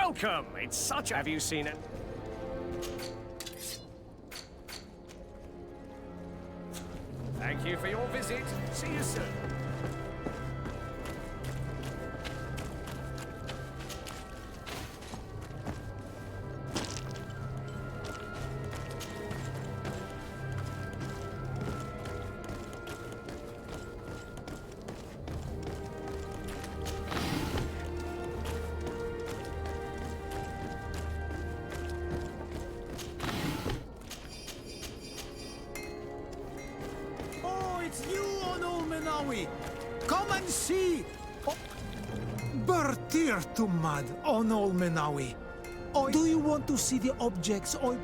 Welcome! It's such... Have you seen it? Thank you for your visit. See you soon. Come and see! Oh. Bertir Tumad on Ol Menawi. Do you want to see the objects or...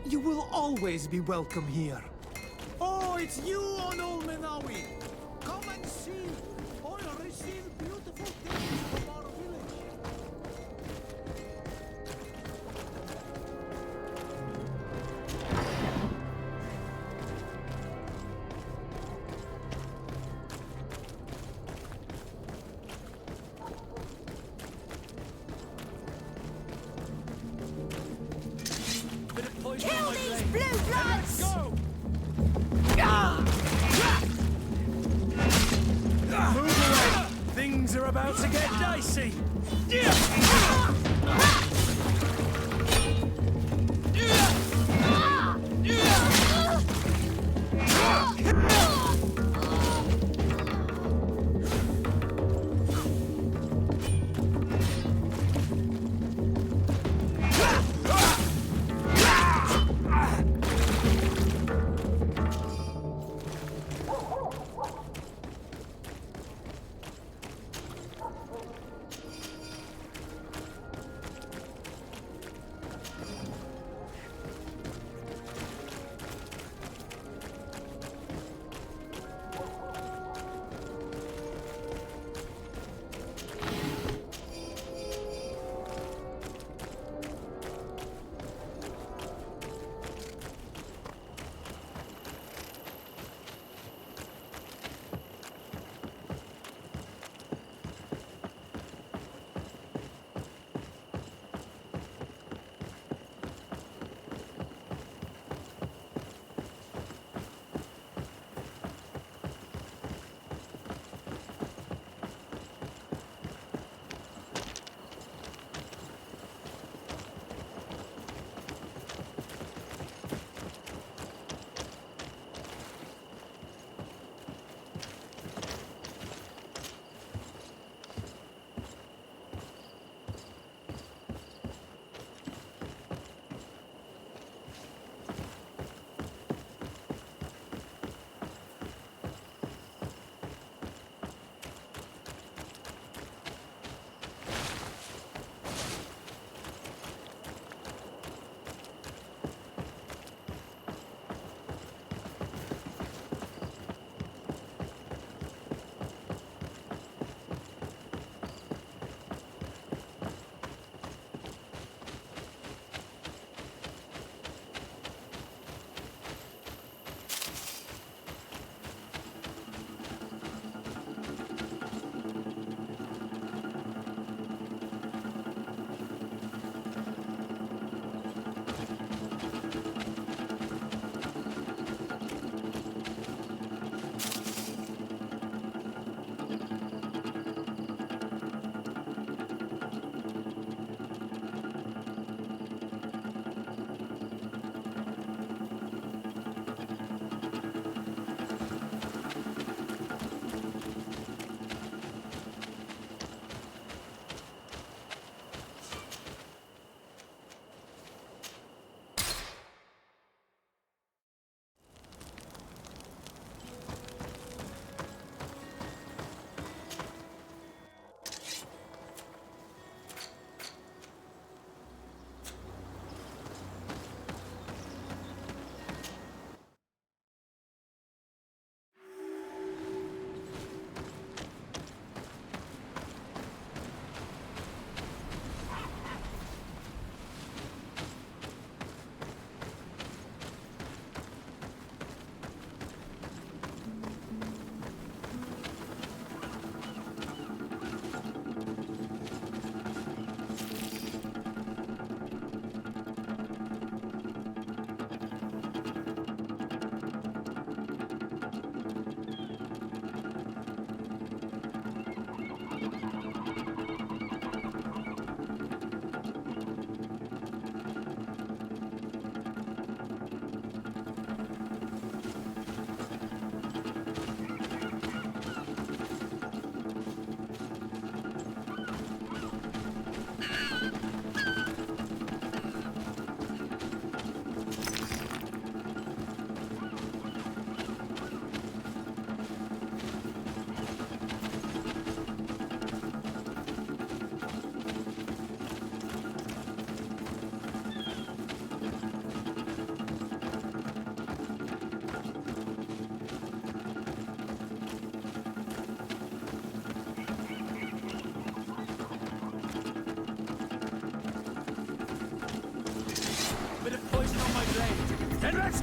You will always be welcome here. Oh, it's you on Ol Menawi. Come and see. Or receive beautiful things from our village. Kill these blue bloods! Move away! Things are about to get dicey!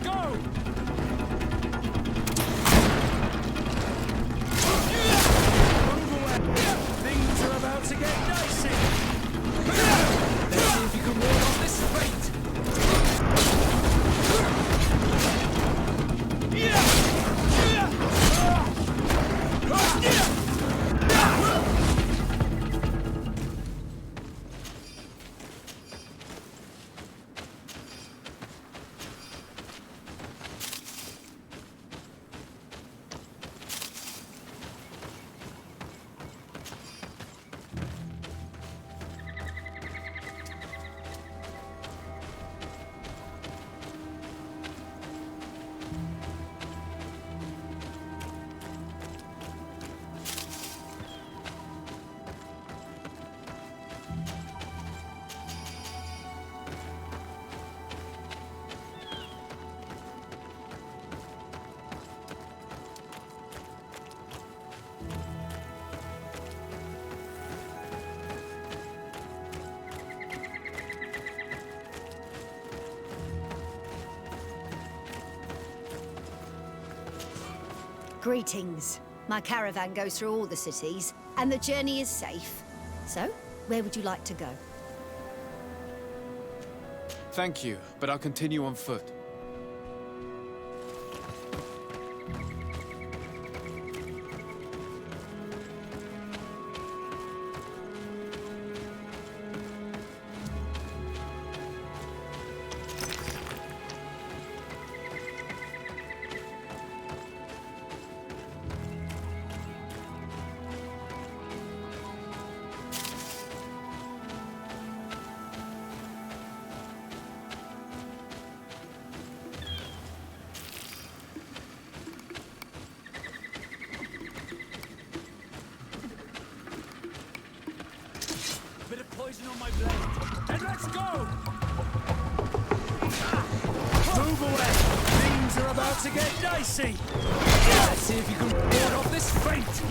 go! Move away! Things are about to get dicey! Let's see if you can ward off this fate! Greetings. My caravan goes through all the cities, and the journey is safe. So, where would you like to go? Thank you, but I'll continue on foot. Bit of poison on my blade. And let's go! Move away! Things are about to get dicey! Let's see if you can ward off this fate!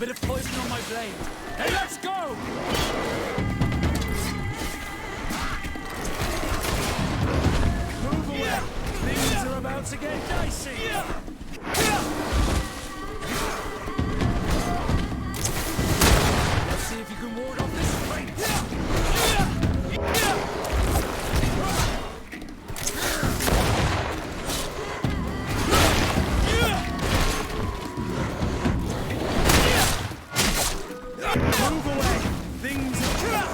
bit of poison on my blade. Hey, let's go! Move away. Things are about to get dicey. Let's see if you can ward off this fight. Move away. Things are...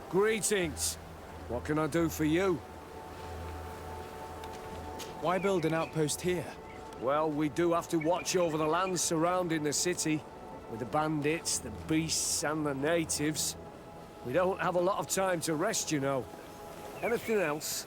Greetings. What can I do for you? Why build an outpost here? Well, we do have to watch over the lands surrounding the city, with the bandits, the beasts, and the natives. We don't have a lot of time to rest, you know. Anything else?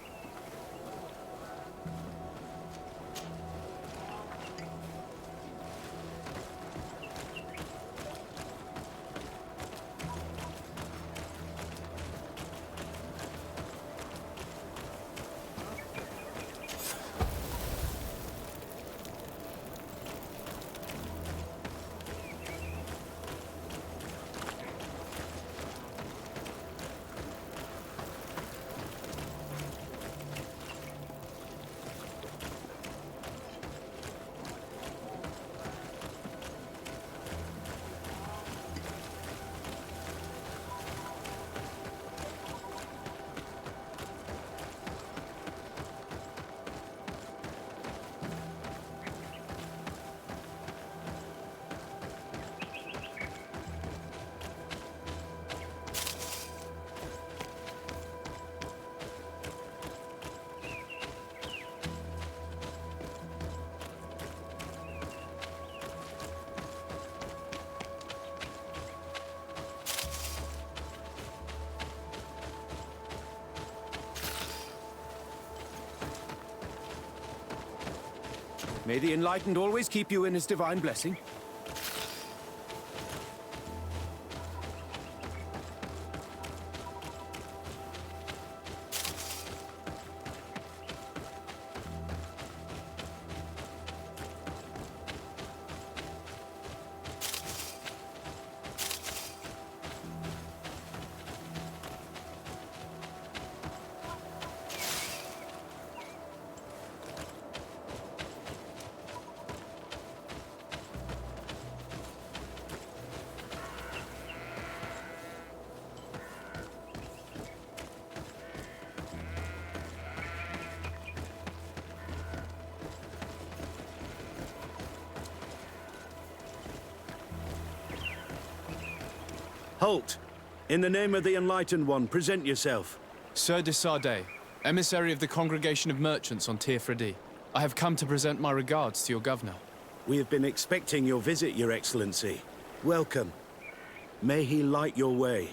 May the Enlightened always keep you in his divine blessing. Halt! In the name of the Enlightened One, present yourself. Sir de Sardet, emissary of the Congregation of Merchants on Tirfredi. I have come to present my regards to your governor. We have been expecting your visit, Your Excellency. Welcome. May he light your way.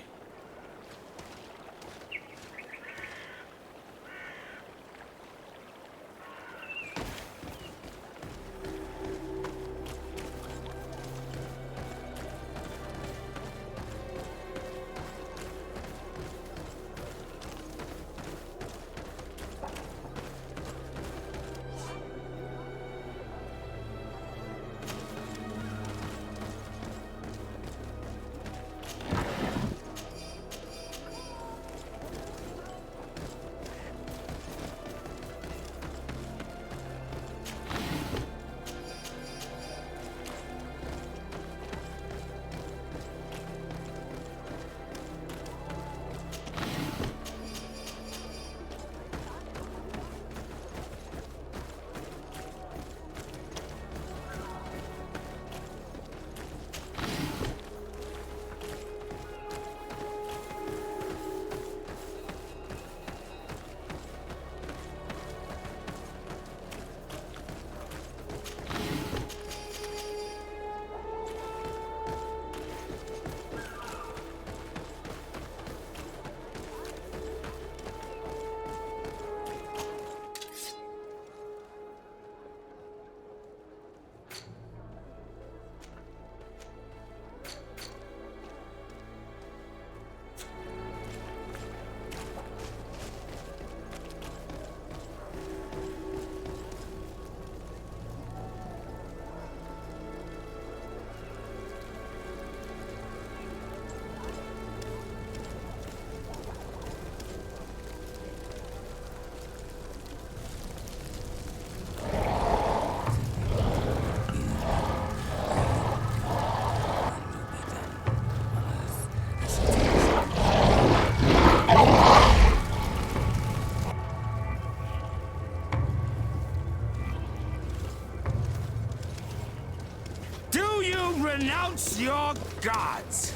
Renounce your gods!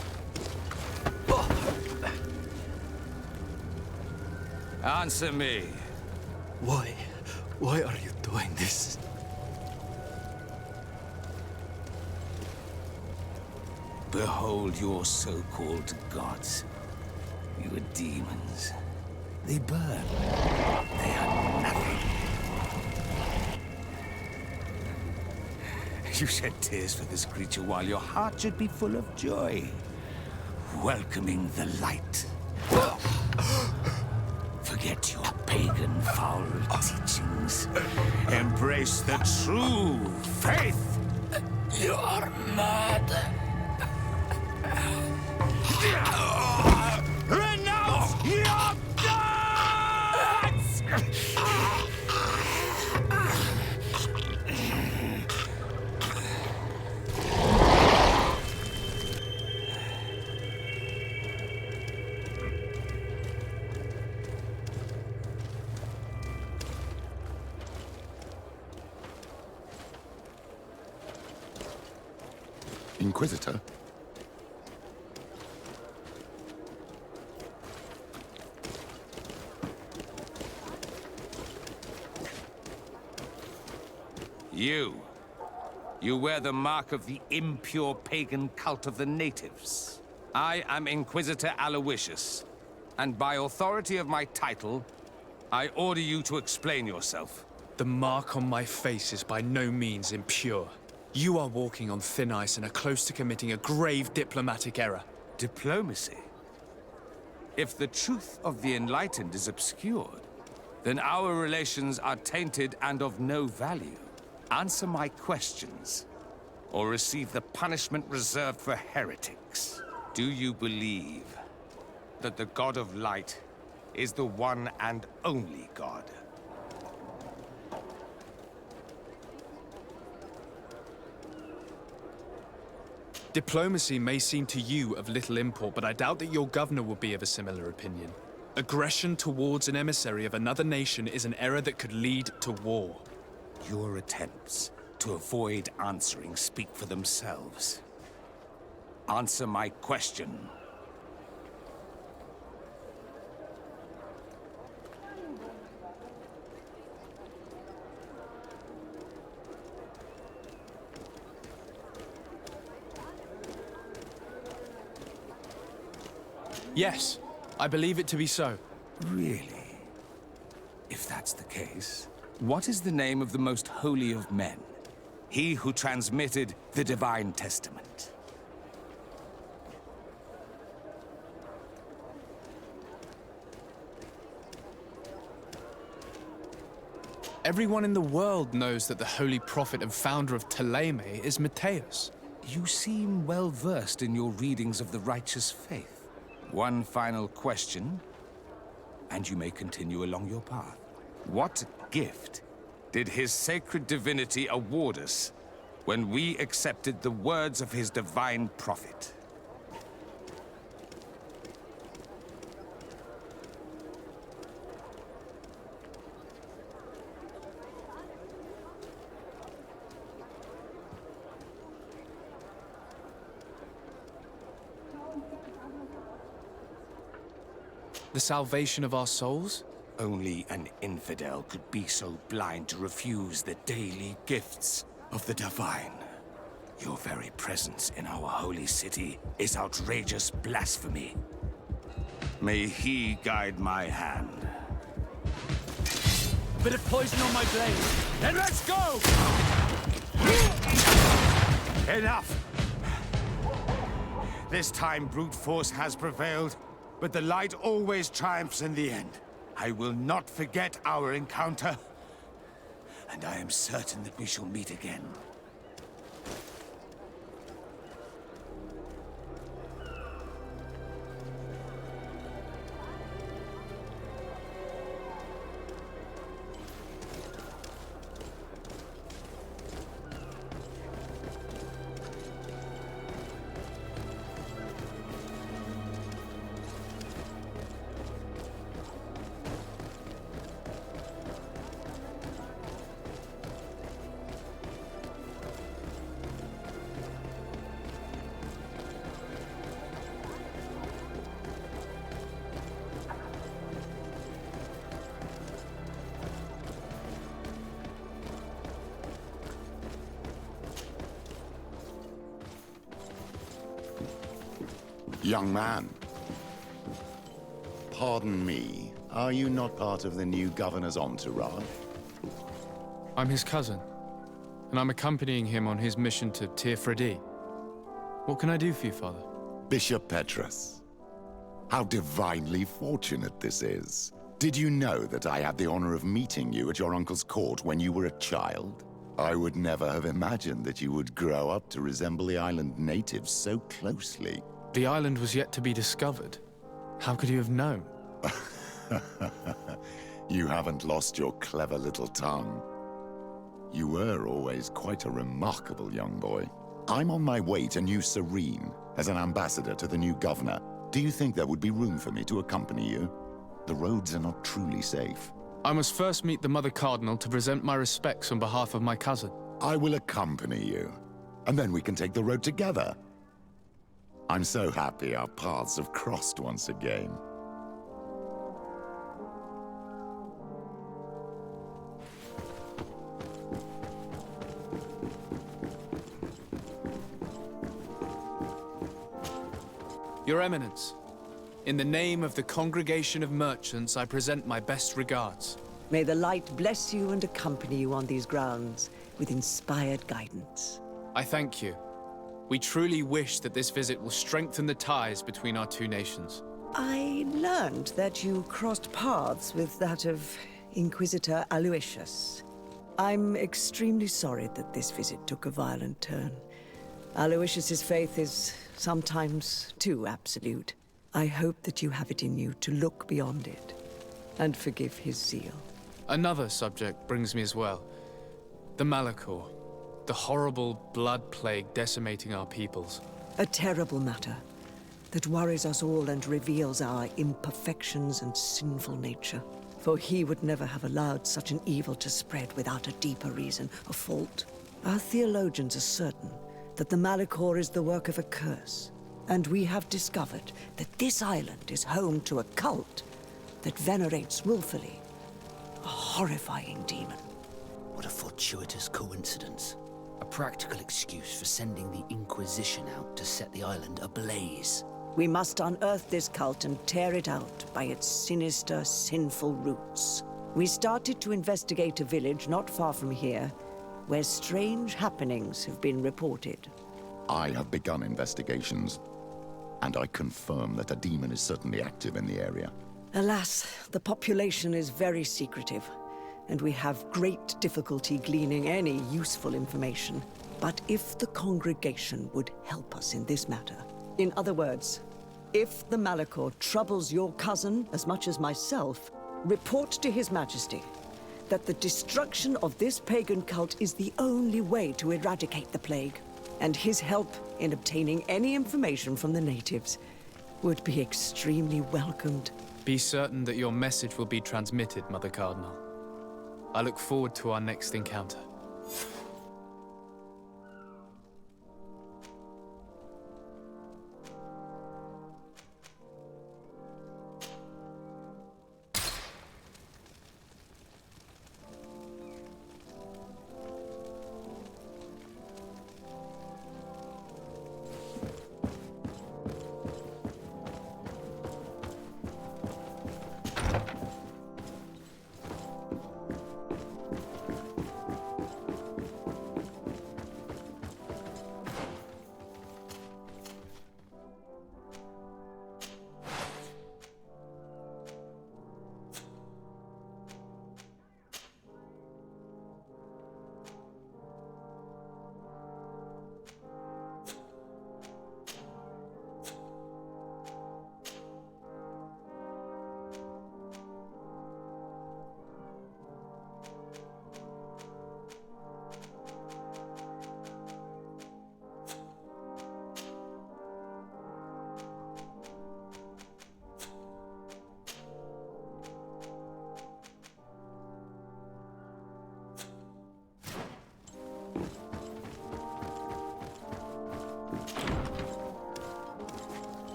Answer me. Why? Why are you doing this? Behold your so-called gods. You are demons. They burn. They are nothing. You shed tears for this creature while your heart should be full of joy. Welcoming the light. Forget your pagan foul teachings. Embrace the true faith. You are mad. Renounce your gods! Inquisitor? You wear the mark of the impure pagan cult of the natives. I am Inquisitor Aloysius, and by authority of my title, I order you to explain yourself. The mark on my face is by no means impure. You are walking on thin ice and are close to committing a grave diplomatic error. Diplomacy? If the truth of the Enlightened is obscured, then our relations are tainted and of no value. Answer my questions, or receive the punishment reserved for heretics. Do you believe that the God of Light is the one and only God? Diplomacy may seem to you of little import, but I doubt that your governor will be of a similar opinion. Aggression towards an emissary of another nation is an error that could lead to war. Your attempts to avoid answering speak for themselves. Answer my question. Yes, I believe it to be so. Really? If that's the case, what is the name of the most holy of men? He who transmitted the Divine Testament. Everyone in the world knows that the holy prophet and founder of Thélème is Matthias. You seem well versed in your readings of the righteous faith. One final question, and you may continue along your path. What gift did his sacred divinity award us when we accepted the words of his divine prophet? The salvation of our souls? Only an infidel could be so blind to refuse the daily gifts of the divine. Your very presence in our holy city is outrageous blasphemy. May he guide my hand. Bit of poison on my blade. Then let's go! Enough! This time brute force has prevailed, but the light always triumphs in the end. I will not forget our encounter, and I am certain that we shall meet again. Young man. Pardon me, are you not part of the new governor's entourage? I'm his cousin, and I'm accompanying him on his mission to Tir-Fredi. What can I do for you, Father? Bishop Petrus. How divinely fortunate this is. Did you know that I had the honor of meeting you at your uncle's court when you were a child? I would never have imagined that you would grow up to resemble the island natives so closely. The island was yet to be discovered. How could you have known? You haven't lost your clever little tongue. You were always quite a remarkable young boy. I'm on my way to New Serene as an ambassador to the new governor. Do you think there would be room for me to accompany you? The roads are not truly safe. I must first meet the Mother Cardinal to present my respects on behalf of my cousin. I will accompany you, and then we can take the road together. I'm so happy our paths have crossed once again. Your Eminence, in the name of the Congregation of Merchants, I present my best regards. May the light bless you and accompany you on these grounds with inspired guidance. I thank you. We truly wish that this visit will strengthen the ties between our two nations. I learned that you crossed paths with that of Inquisitor Aloysius. I'm extremely sorry that this visit took a violent turn. Aloysius's faith is sometimes too absolute. I hope that you have it in you to look beyond it and forgive his zeal. Another subject brings me as well. The Malachor. The horrible blood plague decimating our peoples. A terrible matter that worries us all and reveals our imperfections and sinful nature. For he would never have allowed such an evil to spread without a deeper reason, a fault. Our theologians are certain that the Malachor is the work of a curse, and we have discovered that this island is home to a cult that venerates willfully a horrifying demon. What a fortuitous coincidence. A practical excuse for sending the Inquisition out to set the island ablaze. We must unearth this cult and tear it out by its sinister, sinful roots. We started to investigate a village not far from here, where strange happenings have been reported. I have begun investigations, and I confirm that a demon is certainly active in the area. Alas, the population is very secretive, and we have great difficulty gleaning any useful information. But if the congregation would help us in this matter, in other words, if the Malachor troubles your cousin as much as myself, report to His Majesty that the destruction of this pagan cult is the only way to eradicate the plague, and his help in obtaining any information from the natives would be extremely welcomed. Be certain that your message will be transmitted, Mother Cardinal. I look forward to our next encounter.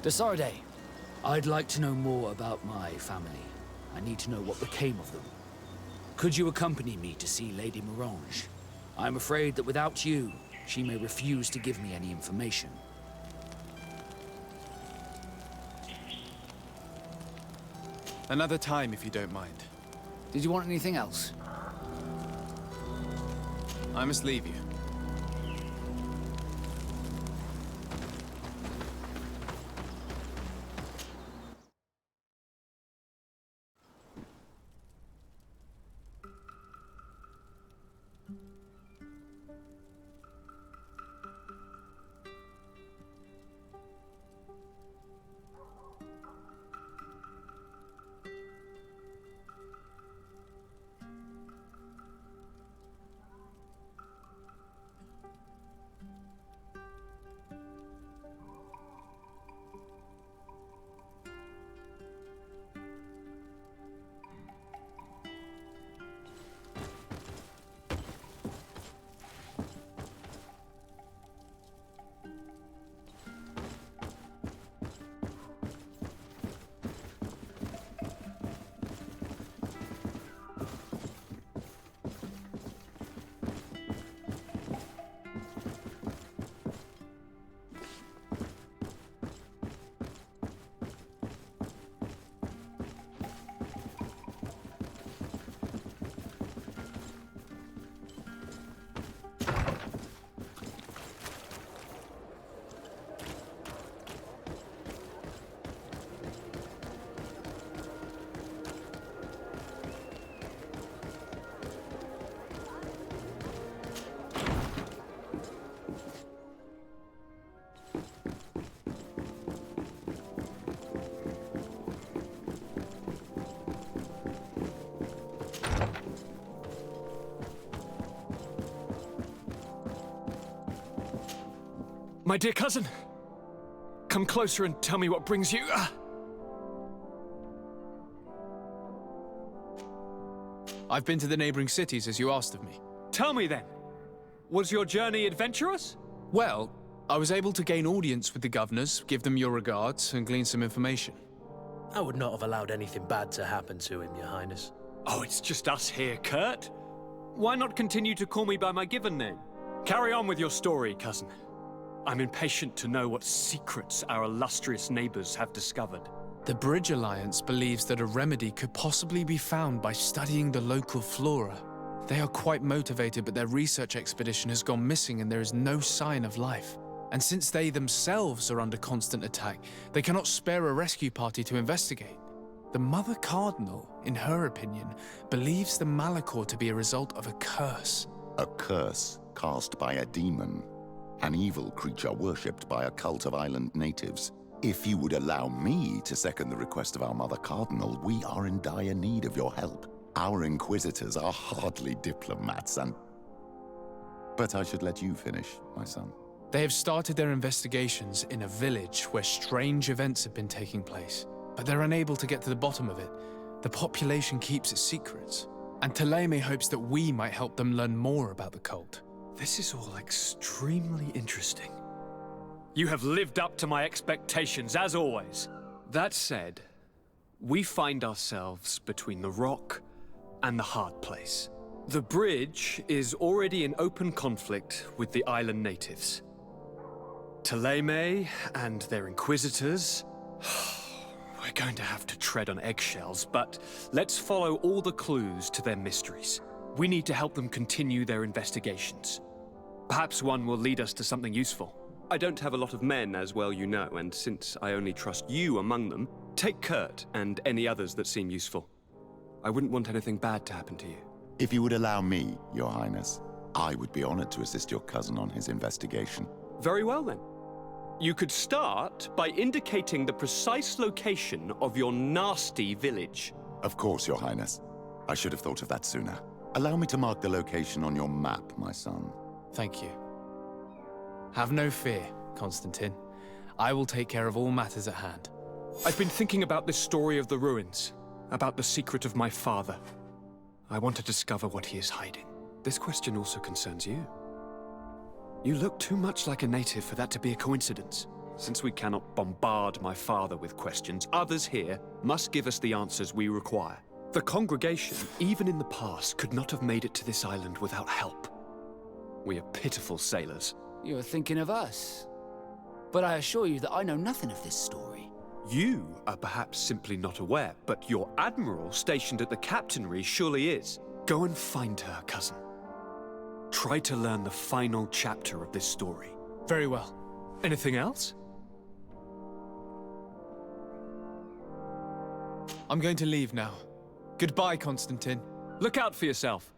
Desarde, I'd like to know more about my family. I need to know what became of them. Could you accompany me to see Lady Morange? I'm afraid that without you, she may refuse to give me any information. Another time, if you don't mind. Did you want anything else? I must leave you. My dear cousin, come closer and tell me what brings you. I've been to the neighboring cities as you asked of me. Tell me then, was your journey adventurous? Well, I was able to gain audience with the governors, give them your regards, and glean some information. I would not have allowed anything bad to happen to him, Your Highness. Oh, it's just us here, Kurt. Why not continue to call me by my given name? Carry on with your story, cousin. I'm impatient to know what secrets our illustrious neighbors have discovered. The Bridge Alliance believes that a remedy could possibly be found by studying the local flora. They are quite motivated, but their research expedition has gone missing and there is no sign of life. And since they themselves are under constant attack, they cannot spare a rescue party to investigate. The Mother Cardinal, in her opinion, believes the Malachor to be a result of a curse. A curse cast by a demon. An evil creature worshipped by a cult of island natives. If you would allow me to second the request of our Mother Cardinal, we are in dire need of your help. Our inquisitors are hardly diplomats But I should let you finish, my son. They have started their investigations in a village where strange events have been taking place, but they're unable to get to the bottom of it. The population keeps its secrets, and Thélème hopes that we might help them learn more about the cult. This is all extremely interesting. You have lived up to my expectations, as always. That said, we find ourselves between the rock and the hard place. The bridge is already in open conflict with the island natives. Thélème and their inquisitors... We're going to have to tread on eggshells, but let's follow all the clues to their mysteries. We need to help them continue their investigations. Perhaps one will lead us to something useful. I don't have a lot of men, as well you know, and since I only trust you among them, take Kurt and any others that seem useful. I wouldn't want anything bad to happen to you. If you would allow me, Your Highness, I would be honored to assist your cousin on his investigation. Very well, then. You could start by indicating the precise location of your nasty village. Of course, Your Highness. I should have thought of that sooner. Allow me to mark the location on your map, my son. Thank you. Have no fear, Constantine. I will take care of all matters at hand. I've been thinking about this story of the ruins, about the secret of my father. I want to discover what he is hiding. This question also concerns you. You look too much like a native for that to be a coincidence. Since we cannot bombard my father with questions, others here must give us the answers we require. The congregation, even in the past, could not have made it to this island without help. We are pitiful sailors. You're thinking of us. But I assure you that I know nothing of this story. You are perhaps simply not aware, but your admiral stationed at the captainry surely is. Go and find her, cousin. Try to learn the final chapter of this story. Very well. Anything else? I'm going to leave now. Goodbye, Constantine. Look out for yourself.